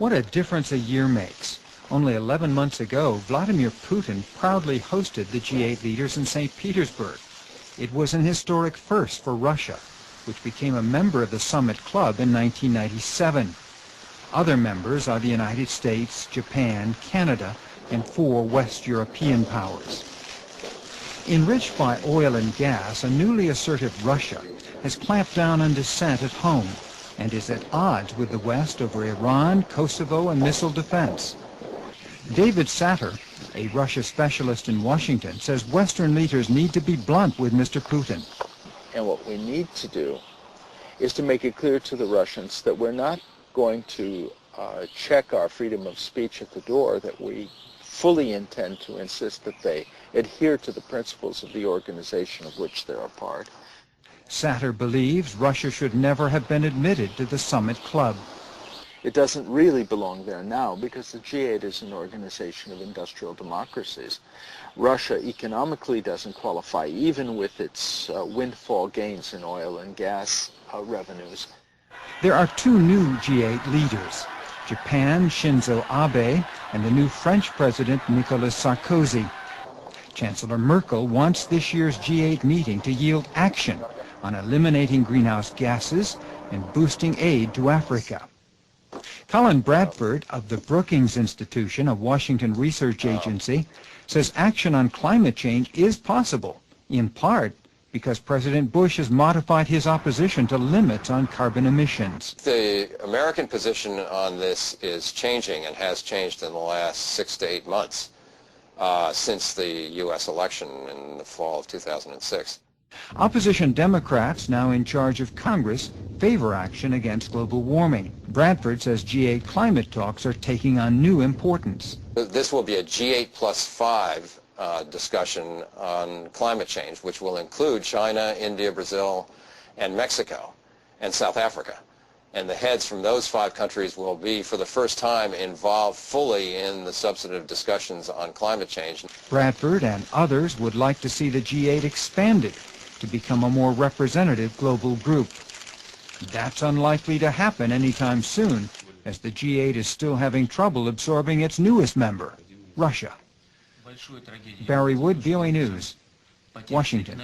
What a difference a year makes. Only 11 months ago, Vladimir Putin proudly hosted the G8 leaders in St. Petersburg. It was an historic first for Russia, which became a member of the summit club in 1997. Other members are the United States, Japan, Canada, and 4 West European powers. Enriched by oil and gas, a newly assertive Russia has clamped down on dissent at home and is at odds with the West over Iran, Kosovo, and missile defense. David Satter, a Russia specialist in Washington, says Western leaders need to be blunt with Mr. Putin. And what we need to do is to make it clear to the Russians that we're not going to check our freedom of speech at the door, that we fully intend to insist that they adhere to the principles of the organization of which they're a part. Satter believes Russia should never have been admitted to the summit club. It doesn't really belong there now because the G8 is an organization of industrial democracies. Russia economically doesn't qualify, even with its windfall gains in oil and gas revenues. There are 2 new G8 leaders, Japan, Shinzo Abe, and the new French President Nicolas Sarkozy. Chancellor Merkel wants this year's G8 meeting to yield action on eliminating greenhouse gases and boosting aid to Africa. Colin Bradford of the Brookings Institution, a Washington research agency, says action on climate change is possible, in part because President Bush has modified his opposition to limits on carbon emissions. The American position on this is changing and has changed in the last 6 to 8 months since the U.S. election in the fall of 2006. Opposition Democrats, now in charge of Congress, favor action against global warming. Bradford says G8 climate talks are taking on new importance. This will be a G8 plus 5 discussion on climate change, which will include China, India, Brazil, and Mexico, and South Africa. And the heads from those 5 countries will be, for the first time, involved fully in the substantive discussions on climate change. Bradford and others would like to see the G8 expanded to become a more representative global group. That's unlikely to happen anytime soon, as the G8 is still having trouble absorbing its newest member, Russia. Barry Wood, VOA News, Washington.